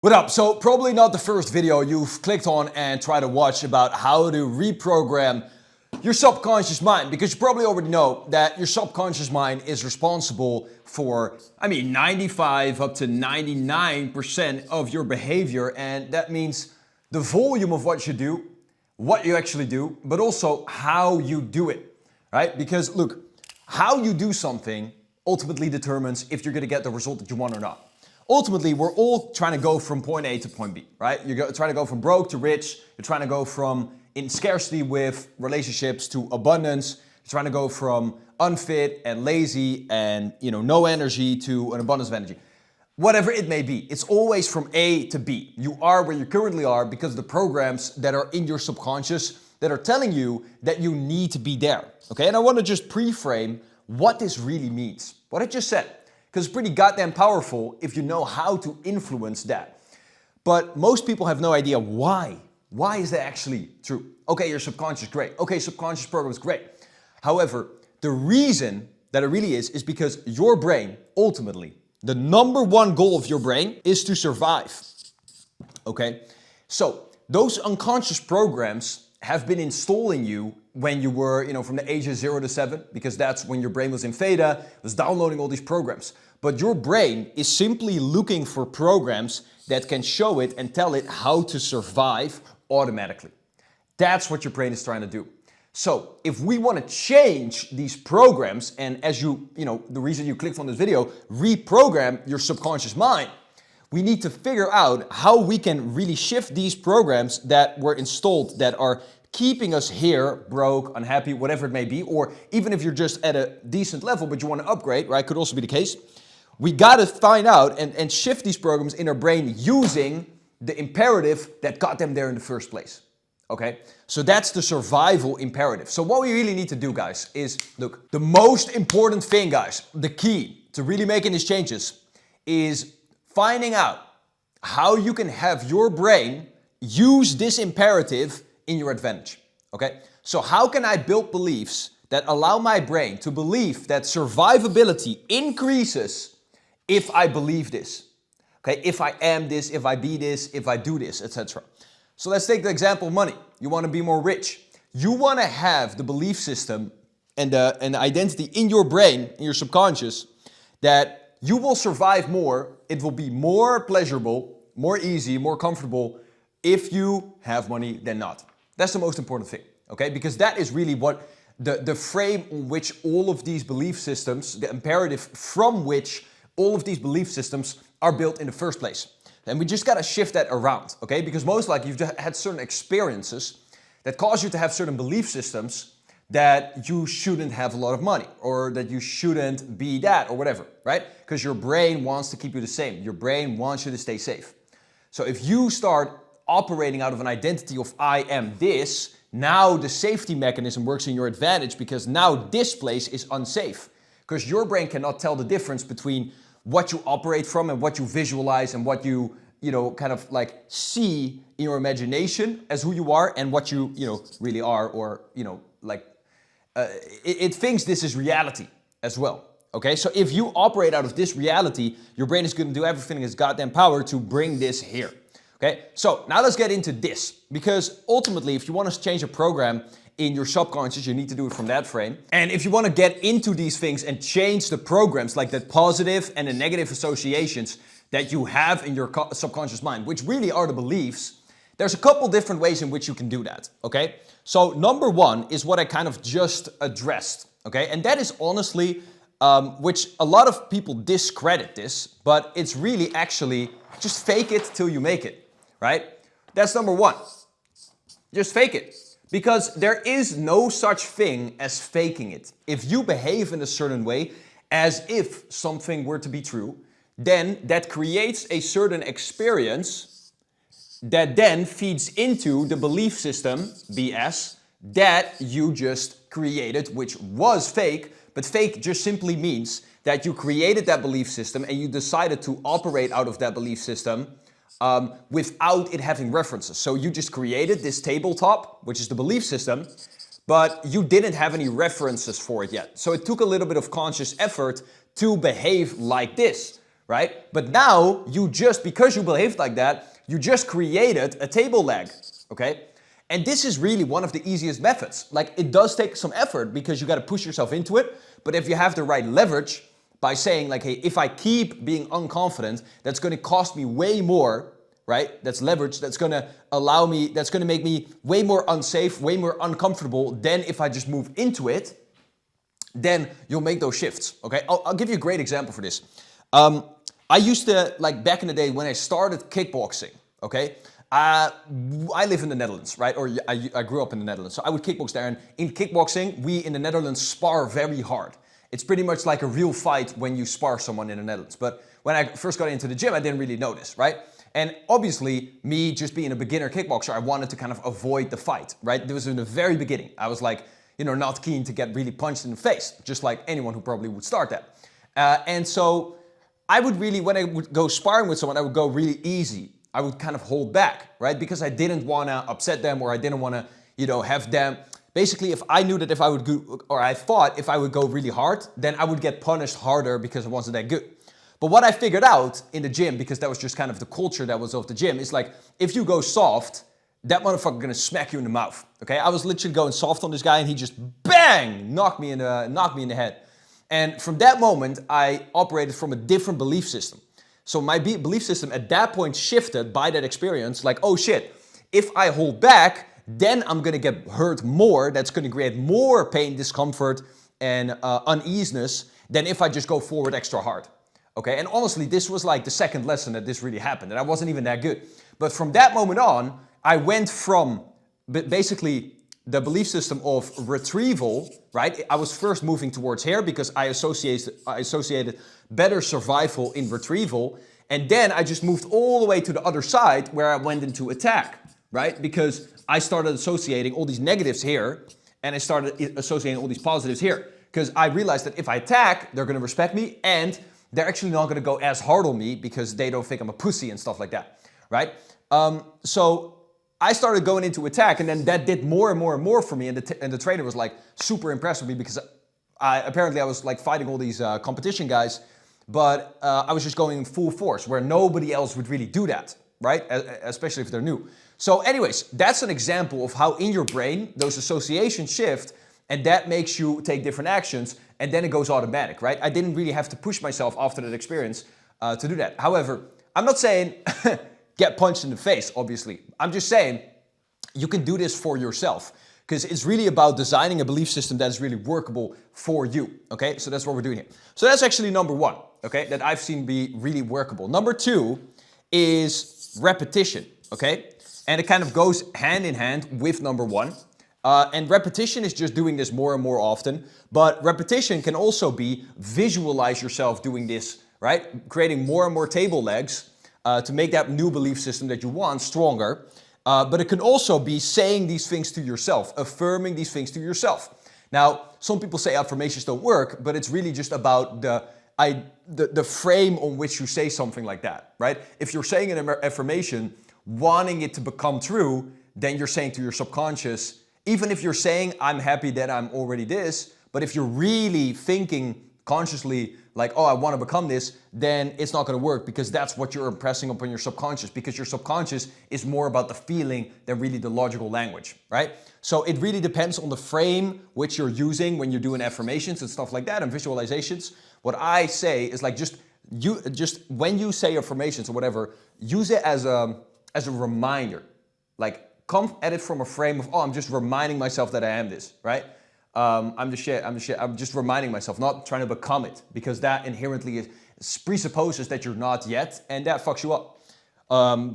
What up? So probably not the first video you've clicked on and tried to watch about how to reprogram your subconscious mind, because you probably already know that your subconscious mind is responsible for, 95 up to 99% of your behavior. And that means the volume of what you do, what you actually do, but also how you do it, right? Because look, how you do something ultimately determines if you're gonna get the result that you want or not. Ultimately, we're all trying to go from point A to point B, right? You're trying to go from broke to rich. You're trying to go from in scarcity with relationships to abundance. You're trying to go from unfit and lazy and no energy to an abundance of energy. Whatever it may be, it's always from A to B. You are where you currently are because of the programs that are in your subconscious that are telling you that you need to be there, okay? And I want to just pre-frame what this really means, what I just said. Because it's pretty goddamn powerful if you know how to influence that. But most people have no idea why. Why is that actually true? Okay, your subconscious, great. Okay, subconscious program is great. However, the reason that it really is because your brain, ultimately, the number one goal of your brain is to survive. Okay? So, those unconscious programs have been installing you when you were, from the age of 0 to 7, because that's when your brain was in theta, was downloading all these programs. But your brain is simply looking for programs that can show it and tell it how to survive automatically. That's what your brain is trying to do. So if we want to change these programs, and as the reason you clicked on this video, reprogram your subconscious mind, we need to figure out how we can really shift these programs that were installed that are keeping us here, broke, unhappy, whatever it may be, or even if you're just at a decent level but you want to upgrade, right, could also be the case. We got to find out and shift these programs in our brain using the imperative that got them there in the first place, okay? So that's the survival imperative. So what we really need to do, guys, is, look, the most important thing, guys, the key to really making these changes is finding out how you can have your brain use this imperative in your advantage, okay? So how can I build beliefs that allow my brain to believe that survivability increases if I believe this, okay? If I am this, if I be this, if I do this, etc. So let's take the example of money. You want to be more rich. You want to have the belief system and the identity in your brain, in your subconscious, that you will survive more, it will be more pleasurable, more easy, more comfortable if you have money than not. That's the most important thing, okay? Because that is really what the frame on which all of these belief systems, the imperative from which all of these belief systems are built in the first place. And we just gotta shift that around, okay? Because most likely you've had certain experiences that cause you to have certain belief systems that you shouldn't have a lot of money, or that you shouldn't be that, or whatever, right? Because your brain wants to keep you the same. Your brain wants you to stay safe. So if you start operating out of an identity of I am this, now the safety mechanism works in your advantage, because now this place is unsafe. Because your brain cannot tell the difference between what you operate from and what you visualize and what you, kind of like see in your imagination as who you are and what you, really are, or, it thinks this is reality as well. Okay, so if you operate out of this reality, your brain is going to do everything in its goddamn power to bring this here. Okay, so now let's get into this, because ultimately if you want to change a program in your subconscious, you need to do it from that frame. And if you want to get into these things and change the programs, like the positive and the negative associations that you have in your subconscious mind, which really are the beliefs, there's a couple different ways in which you can do that, okay? So number one is what I kind of just addressed, okay? And that is honestly, which a lot of people discredit this, but it's really actually just fake it till you make it, right? That's number one. Just fake it. Because there is no such thing as faking it. If you behave in a certain way as if something were to be true, then that creates a certain experience that then feeds into the belief system, BS, that you just created, which was fake. But fake just simply means that you created that belief system and you decided to operate out of that belief system without it having references. So you just created this tabletop, which is the belief system, but you didn't have any references for it yet. So it took a little bit of conscious effort to behave like this, right? But now because you behaved like that, you just created a table leg, okay? And this is really one of the easiest methods. Like, it does take some effort because you got to push yourself into it. But if you have the right leverage by saying like, hey, if I keep being unconfident, that's going to cost me way more, right? That's leverage. That's going to make me way more unsafe, way more uncomfortable than if I just move into it. Then you'll make those shifts, okay? I'll give you a great example for this. I used to, like back in the day when I started kickboxing, okay? I live in the Netherlands, right? Or I grew up in the Netherlands. So I would kickbox there. And in kickboxing, we in the Netherlands spar very hard. It's pretty much like a real fight when you spar someone in the Netherlands. But when I first got into the gym, I didn't really notice, right? And obviously, me just being a beginner kickboxer, I wanted to kind of avoid the fight, right? This was in the very beginning. I was like, not keen to get really punched in the face, just like anyone who probably would start that. And so I would really, when I would go sparring with someone, I would go really easy. I would kind of hold back, right? Because I didn't want to upset them, or I didn't want to, have them. Basically, if I knew that if I would go, or I thought if I would go really hard, then I would get punished harder because I wasn't that good. But what I figured out in the gym, because that was just kind of the culture that was of the gym, is like, if you go soft, that motherfucker gonna smack you in the mouth, okay? I was literally going soft on this guy and he just bang, knocked me in the head. And from that moment, I operated from a different belief system. So my belief system at that point shifted by that experience, like, oh shit, if I hold back, then I'm gonna get hurt more. That's gonna create more pain, discomfort, and uneasiness than if I just go forward extra hard. Okay, and honestly, this was like the second lesson that this really happened, and I wasn't even that good. But from that moment on, I went from basically the belief system of retrieval, right? I was first moving towards here because I associated better survival in retrieval. And then I just moved all the way to the other side where I went into attack, right? Because I started associating all these negatives here and I started associating all these positives here. Because I realized that if I attack, they're gonna respect me and they're actually not gonna go as hard on me because they don't think I'm a pussy and stuff like that, right? So I started going into attack, and then that did more and more and more for me, and the trainer was like super impressed with me because apparently I was like fighting all these competition guys, but I was just going full force where nobody else would really do that, right? Especially if they're new. So anyways, that's an example of how in your brain those associations shift, and that makes you take different actions, and then it goes automatic, right? I didn't really have to push myself after that experience to do that. However, I'm not saying get punched in the face, obviously. I'm just saying you can do this for yourself because it's really about designing a belief system that is really workable for you, okay? So that's what we're doing here. So that's actually number one, okay, that I've seen be really workable. Number two is repetition, okay? And it kind of goes hand in hand with number one. And repetition is just doing this more and more often, but repetition can also be visualize yourself doing this, right? Creating more and more table legs to make that new belief system that you want stronger. But it can also be saying these things to yourself, affirming these things to yourself. Now, some people say affirmations don't work, but it's really just about the frame on which you say something like that, right? If you're saying an affirmation, wanting it to become true, then you're saying to your subconscious, even if you're saying, I'm happy that I'm already this, but if you're really thinking consciously like, oh, I want to become this, then it's not going to work because that's what you're impressing upon your subconscious, because your subconscious is more about the feeling than really the logical language, right? So it really depends on the frame which you're using when you're doing affirmations and stuff like that and visualizations. What I say is like just when you say affirmations or whatever, use it as a reminder. Like come at it from a frame of, oh, I'm just reminding myself that I am this, right? I'm the shit. I'm just reminding myself, not trying to become it, because that inherently presupposes that you're not yet, and that fucks you up.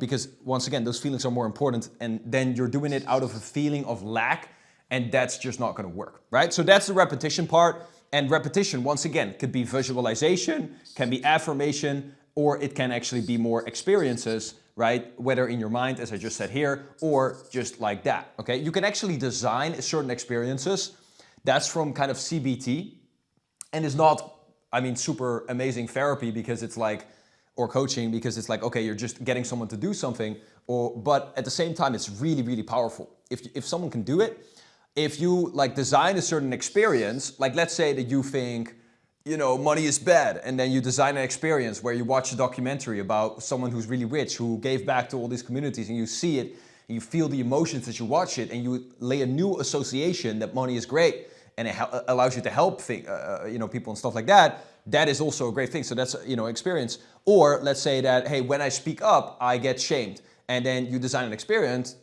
Because once again, those feelings are more important, and then you're doing it out of a feeling of lack, and that's just not going to work, right? So that's the repetition part, and repetition, once again, could be visualization, can be affirmation, or it can actually be more experiences, right? Whether in your mind, as I just said here, or just like that, okay? You can actually design certain experiences. That's from kind of CBT, and it's not, I mean, super amazing therapy because it's like, or coaching because it's like, okay, you're just getting someone to do something, but at the same time, it's really, really powerful. If someone can do it, if you like design a certain experience, like let's say that you think you know, money is bad, and then you design an experience where you watch a documentary about someone who's really rich, who gave back to all these communities, and you see it, and you feel the emotions as you watch it, and you lay a new association that money is great, and it allows you to help you know, people and stuff like that. That is also a great thing. So that's, you know, experience. Or let's say that, hey, when I speak up, I get shamed, and then you design an experiment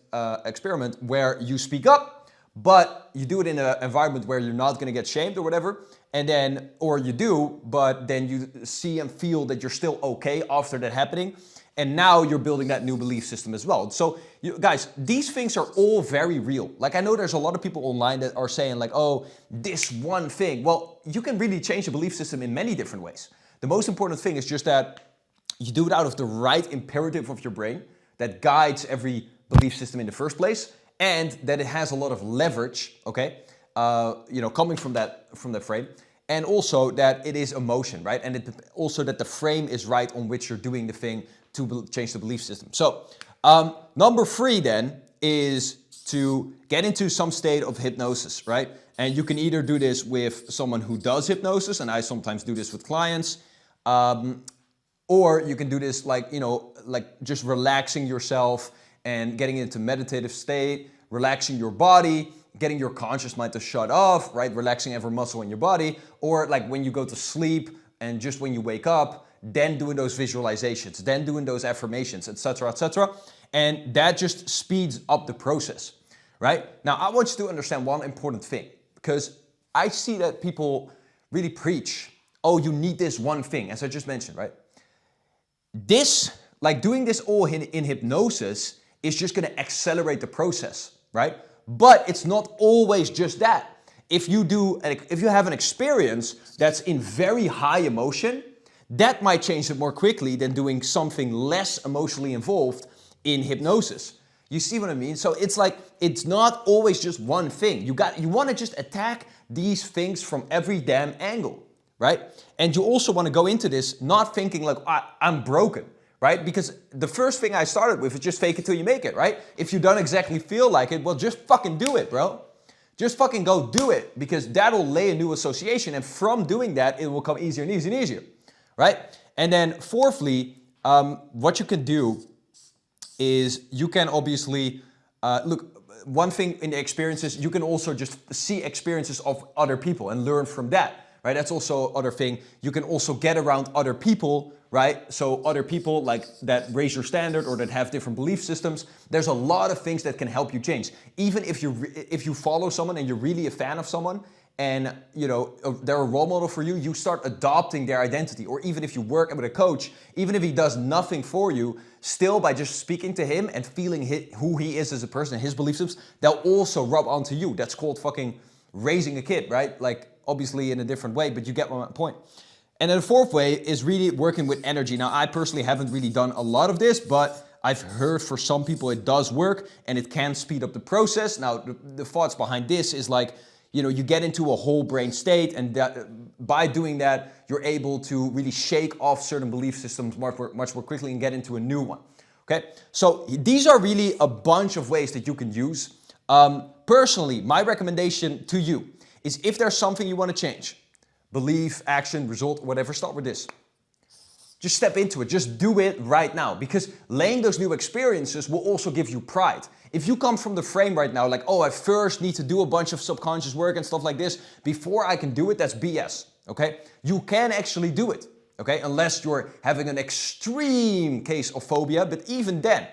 where you speak up, but you do it in an environment where you're not going to get shamed or whatever. And then, or you do, but then you see and feel that you're still okay after that happening. And now you're building that new belief system as well. So guys, these things are all very real. Like, I know there's a lot of people online that are saying like, oh, this one thing. Well, you can really change a belief system in many different ways. The most important thing is just that you do it out of the right imperative of your brain that guides every belief system in the first place, and that it has a lot of leverage, okay? You know, coming from that frame, and also that it is emotion, right? And also that the frame is right on which you're doing the thing to change the belief system. So number 3 then is to get into some state of hypnosis, right? And you can either do this with someone who does hypnosis, and I sometimes do this with clients, or you can do this like, you know, like just relaxing yourself and getting into meditative state, relaxing your body, getting your conscious mind to shut off, right? Relaxing every muscle in your body, or like when you go to sleep and just when you wake up, then doing those visualizations, then doing those affirmations, etc., etc. And that just speeds up the process, right? Now, I want you to understand one important thing, because I see that people really preach, oh, you need this one thing, as I just mentioned, right? This, like doing this all in hypnosis is just gonna accelerate the process, right? But it's not always just that. If you have an experience that's in very high emotion, that might change it more quickly than doing something less emotionally involved in hypnosis. You see what I mean? So it's like, it's not always just one thing. You want to just attack these things from every damn angle, right? And you also want to go into this not thinking like, I'm broken, right? Because the first thing I started with is just fake it till you make it, right? If you don't exactly feel like it, well, just fucking do it, bro. Just fucking go do it, because that'll lay a new association, and from doing that, it will come easier and easier and easier, right? And then fourthly, what you can do is you can obviously, look, one thing in the experiences, you can also just see experiences of other people and learn from that, right? That's also other thing. You can also get around other people, right? So other people like that raise your standard or that have different belief systems. There's a lot of things that can help you change. Even if you follow someone and you're really a fan of someone, and you know they're a role model for you, you start adopting their identity. Or even if you work with a coach, even if he does nothing for you, still by just speaking to him and feeling who he is as a person and his belief systems, they'll also rub onto you. That's called fucking raising a kid, right? Like obviously in a different way, but you get my point. And then the fourth way is really working with energy. Now, I personally haven't really done a lot of this, but I've heard for some people it does work and it can speed up the process. Now, the thoughts behind this is like, you know, you get into a whole brain state, and that, by doing that, you're able to really shake off certain belief systems much more quickly and get into a new one, okay? So these are really a bunch of ways that you can use. Personally, my recommendation to you is if there's something you want to change, belief, action, result, whatever, start with this. Just step into it. Just do it right now, because laying those new experiences will also give you pride. If you come from the frame right now, like, oh, I first need to do a bunch of subconscious work and stuff like this before I can do it, that's BS, okay? You can actually do it, okay? Unless you're having an extreme case of phobia, but even then,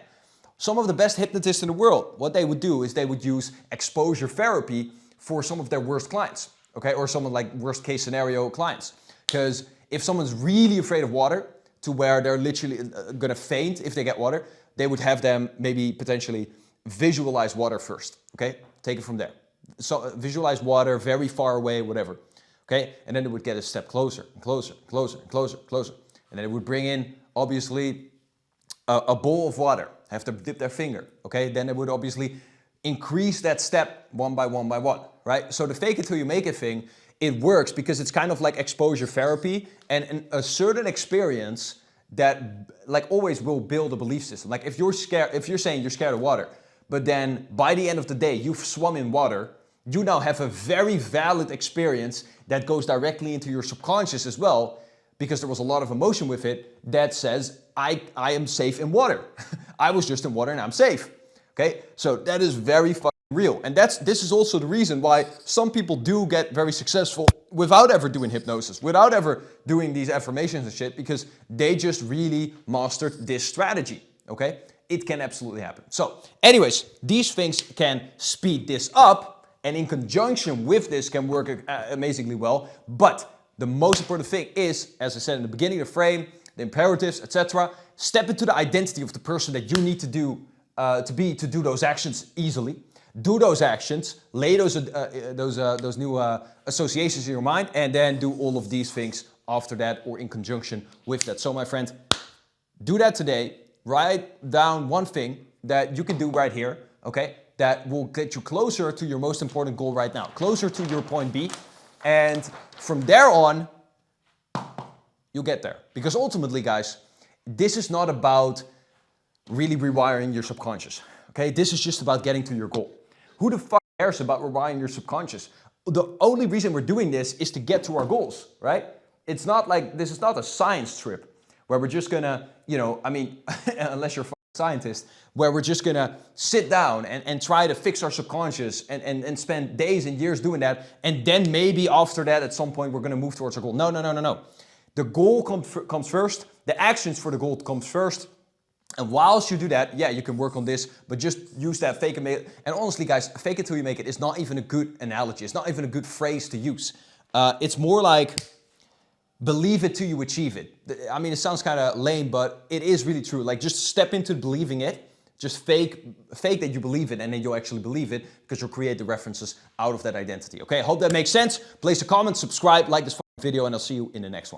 some of the best hypnotists in the world, what they would do is they would use exposure therapy for some of their worst clients, okay? Or someone like worst case scenario clients. Because if someone's really afraid of water, to where they're literally gonna faint if they get water, they would have them maybe potentially visualize water first, okay? Take it from there. So visualize water very far away, whatever, okay? And then it would get a step closer and closer, closer, closer, closer. And then it would bring in, obviously, a bowl of water, have to dip their finger, okay? Then it would obviously increase that step one by one by one, right? So the fake it till you make it thing, it works because it's kind of like exposure therapy, and a certain experience that like always will build a belief system. Like if you're scared, if you're saying you're scared of water, but then by the end of the day, you've swum in water, you now have a very valid experience that goes directly into your subconscious as well, because there was a lot of emotion with it, that says, I am safe in water. I was just in water and I'm safe. Okay, so that is very fucking real. And this is also the reason why some people do get very successful without ever doing hypnosis, without ever doing these affirmations and shit, because they just really mastered this strategy. Okay, it can absolutely happen. So anyways, these things can speed this up, and in conjunction with this can work amazingly well. But the most important thing is, as I said in the beginning, the frame, the imperatives, etc. Step into the identity of the person that you need to do to do those actions easily. Do those actions, lay those new associations in your mind, and then do all of these things after that or in conjunction with that. So my friend, do that today. Write down one thing that you can do right here, okay, that will get you closer to your most important goal right now, closer to your point B. And from there on, you'll get there. Because ultimately, guys, this is not about really rewiring your subconscious, okay? This is just about getting to your goal. Who the fuck cares about rewiring your subconscious? The only reason we're doing this is to get to our goals, right? It's not like, this is not a science trip where we're just gonna, I mean, unless you're a scientist, where we're just gonna sit down and try to fix our subconscious and spend days and years doing that, and then maybe after that at some point we're gonna move towards our goal. No. The goal comes first, the actions for the goal comes first, and whilst you do that, yeah, you can work on this, but just use that fake and make it. And honestly, guys, fake it till you make it is not even a good analogy. It's not even a good phrase to use. It's more like believe it till you achieve it. I mean, it sounds kind of lame, but it is really true. Like, just step into believing it. Just fake that you believe it, and then you'll actually believe it, because you'll create the references out of that identity. Okay, I hope that makes sense. Place a comment, subscribe, like this video, and I'll see you in the next one.